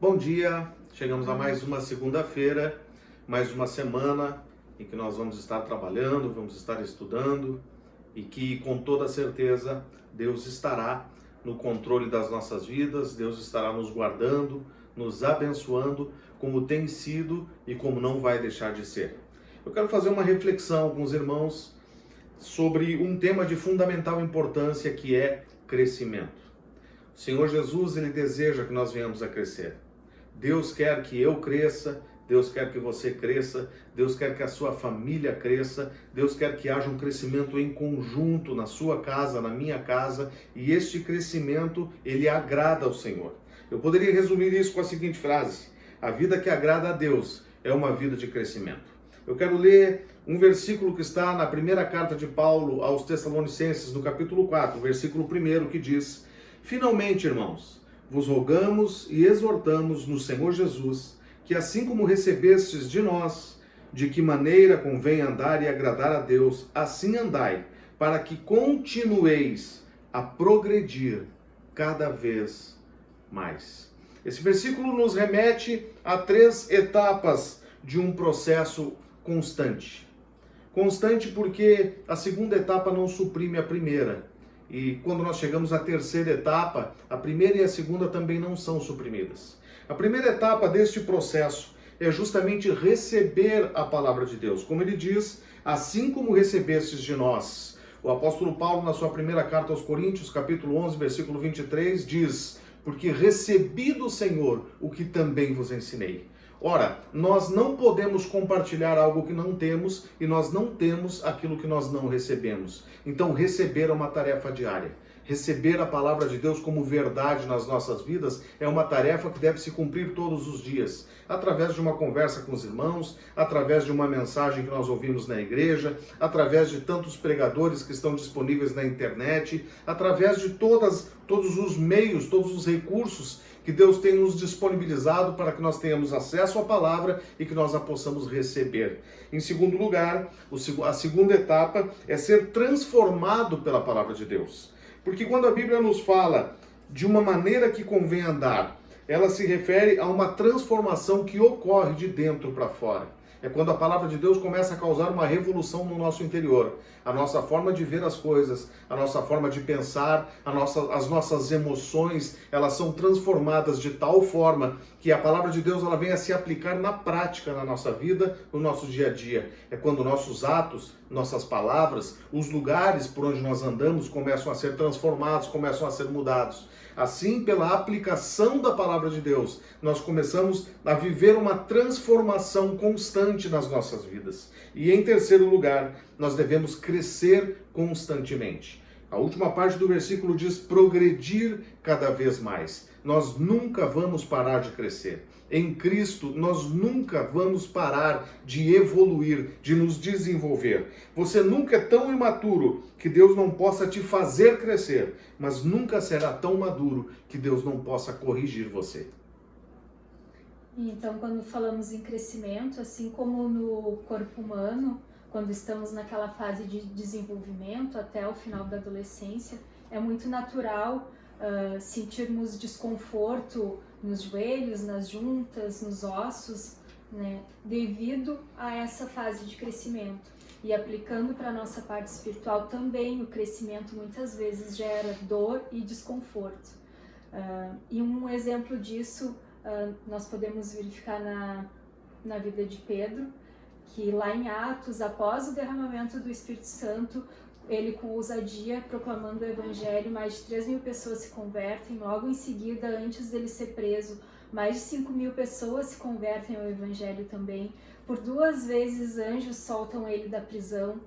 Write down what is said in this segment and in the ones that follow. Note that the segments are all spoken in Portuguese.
Bom dia, chegamos a mais uma segunda-feira, mais uma semana em que nós vamos estar trabalhando, vamos estar estudando e que com toda certeza Deus estará no controle das nossas vidas, Deus estará nos guardando, nos abençoando, como tem sido e como não vai deixar de ser. Eu quero fazer uma reflexão com os irmãos sobre um tema de fundamental importância que é crescimento. O Senhor Jesus, Ele deseja que nós venhamos a crescer. Deus quer que eu cresça, Deus quer que você cresça, Deus quer que a sua família cresça, Deus quer que haja um crescimento em conjunto na sua casa, na minha casa, e este crescimento, ele agrada ao Senhor. Eu poderia resumir isso com a seguinte frase: a vida que agrada a Deus é uma vida de crescimento. Eu quero ler um versículo que está na primeira carta de Paulo aos Tessalonicenses, no capítulo 4, versículo 1, que diz: finalmente, irmãos, vos rogamos e exortamos no Senhor Jesus, que assim como recebestes de nós, de que maneira convém andar e agradar a Deus, assim andai, para que continueis a progredir cada vez mais. Esse versículo nos remete a 3 etapas de um processo constante. Constante porque a segunda etapa não suprime a primeira. E quando nós chegamos à terceira etapa, a primeira e a segunda também não são suprimidas. A primeira etapa deste processo é justamente receber a palavra de Deus. Como ele diz, assim como recebestes de nós. O apóstolo Paulo, na sua primeira carta aos Coríntios, capítulo 11, versículo 23, diz: porque recebi do Senhor o que também vos ensinei. Ora, nós não podemos compartilhar algo que não temos e nós não temos aquilo que nós não recebemos. Então, receber é uma tarefa diária. Receber a palavra de Deus como verdade nas nossas vidas é uma tarefa que deve se cumprir todos os dias, através de uma conversa com os irmãos, através de uma mensagem que nós ouvimos na igreja, através de tantos pregadores que estão disponíveis na internet, através de todos os meios, todos os recursos que Deus tem nos disponibilizado para que nós tenhamos acesso à palavra e que nós a possamos receber. Em segundo lugar, a segunda etapa é ser transformado pela palavra de Deus. Porque quando a Bíblia nos fala de uma maneira que convém andar, ela se refere a uma transformação que ocorre de dentro para fora. É quando a palavra de Deus começa a causar uma revolução no nosso interior. A nossa forma de ver as coisas, a nossa forma de pensar, as nossas emoções, elas são transformadas de tal forma que a palavra de Deus ela vem a se aplicar na prática na nossa vida, no nosso dia a dia. É quando nossos atos, nossas palavras, os lugares por onde nós andamos começam a ser transformados, começam a ser mudados. Assim, pela aplicação da palavra de Deus, nós começamos a viver uma transformação constante nas nossas vidas. E em terceiro lugar, nós devemos crescer constantemente. A última parte do versículo diz progredir cada vez mais. Nós nunca vamos parar de crescer. Em Cristo, nós nunca vamos parar de evoluir, de nos desenvolver. Você nunca é tão imaturo que Deus não possa te fazer crescer, mas nunca será tão maduro que Deus não possa corrigir você. Então, quando falamos em crescimento, assim como no corpo humano, quando estamos naquela fase de desenvolvimento até o final da adolescência, é muito natural sentirmos desconforto nos joelhos, nas juntas, nos ossos, né, devido a essa fase de crescimento. E aplicando para a nossa parte espiritual também, o crescimento muitas vezes gera dor e desconforto. E um exemplo disso nós podemos verificar na vida de Pedro, que lá em Atos, após o derramamento do Espírito Santo, ele com ousadia, proclamando o Evangelho, mais de 3.000 pessoas se convertem. Logo em seguida, antes dele ser preso, mais de 5.000 pessoas se convertem ao Evangelho também. Por 2 vezes, anjos soltam ele da prisão.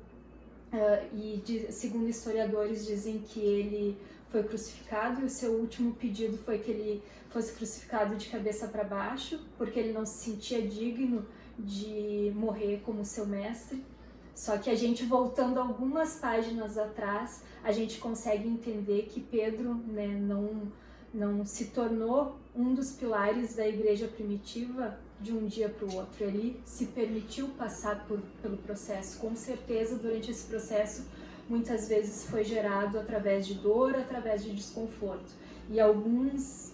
Segundo historiadores, dizem que ele foi crucificado e o seu último pedido foi que ele fosse crucificado de cabeça para baixo, porque ele não se sentia digno de morrer como seu mestre. Só que a gente, voltando algumas páginas atrás, a gente consegue entender que Pedro, né, não se tornou um dos pilares da igreja primitiva de um dia para o outro. Ele se permitiu passar pelo processo. Com certeza, durante esse processo, muitas vezes foi gerado através de dor, através de desconforto. e algumas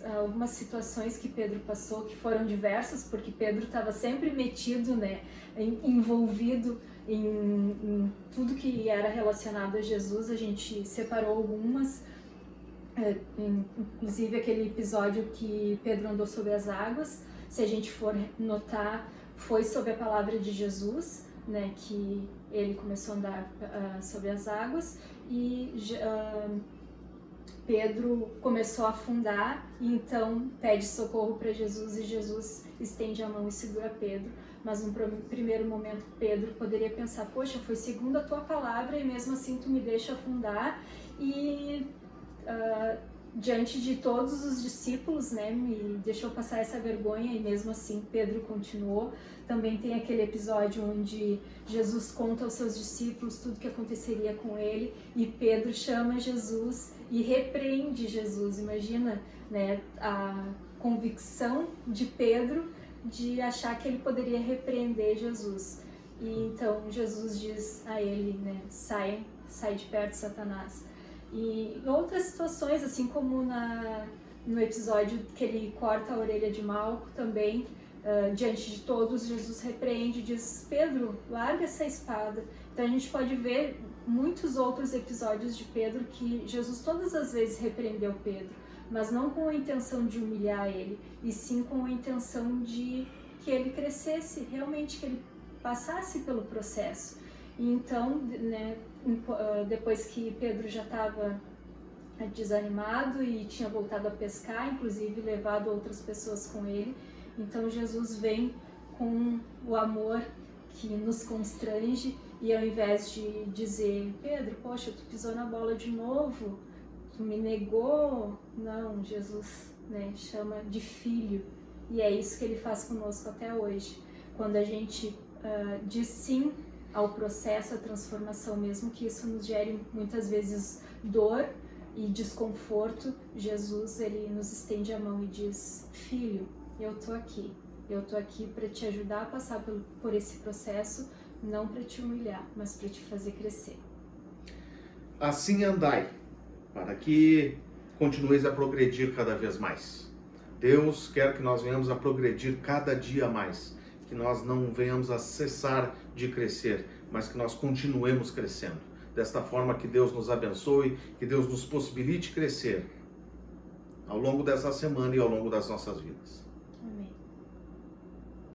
situações que Pedro passou, que foram diversas, porque Pedro estava sempre metido, né, envolvido em tudo que era relacionado a Jesus. A gente separou algumas, inclusive aquele episódio que Pedro andou sobre as águas. Se a gente for notar, foi sobre a palavra de Jesus, né, que ele começou a andar sobre as águas, e Pedro começou a afundar, e então pede socorro para Jesus, e Jesus estende a mão e segura Pedro. Mas no primeiro momento Pedro poderia pensar, poxa, foi segundo a tua palavra e mesmo assim tu me deixa afundar, e diante de todos os discípulos, né, me deixou passar essa vergonha, e mesmo assim Pedro continuou. Também tem aquele episódio onde Jesus conta aos seus discípulos tudo que aconteceria com ele, e Pedro chama Jesus e repreende Jesus. Imagina, né, a convicção de Pedro de achar que ele poderia repreender Jesus. E então Jesus diz a ele, né, sai de perto, Satanás. E em outras situações, assim como no episódio que ele corta a orelha de Malco também, diante de todos, Jesus repreende e diz, Pedro, larga essa espada. Então a gente pode ver muitos outros episódios de Pedro que Jesus todas as vezes repreendeu Pedro, mas não com a intenção de humilhar ele, e sim com a intenção de que ele crescesse, realmente que ele passasse pelo processo. E então, né, depois que Pedro já estava desanimado e tinha voltado a pescar, inclusive levado outras pessoas com ele, então Jesus vem com o amor que nos constrange, e ao invés de dizer, Pedro, poxa, tu pisou na bola de novo, tu me negou, não, Jesus, né, chama de filho, e é isso que ele faz conosco até hoje. Quando a gente diz sim ao processo, à transformação, mesmo que isso nos gere muitas vezes dor e desconforto, Jesus, ele nos estende a mão e diz, filho, eu tô aqui para te ajudar a passar por esse processo, não para te humilhar, mas para te fazer crescer. Assim andai, para que continueis a progredir cada vez mais. Deus quer que nós venhamos a progredir cada dia mais, que nós não venhamos a cessar de crescer, mas que nós continuemos crescendo. Desta forma, que Deus nos abençoe, que Deus nos possibilite crescer ao longo dessa semana e ao longo das nossas vidas.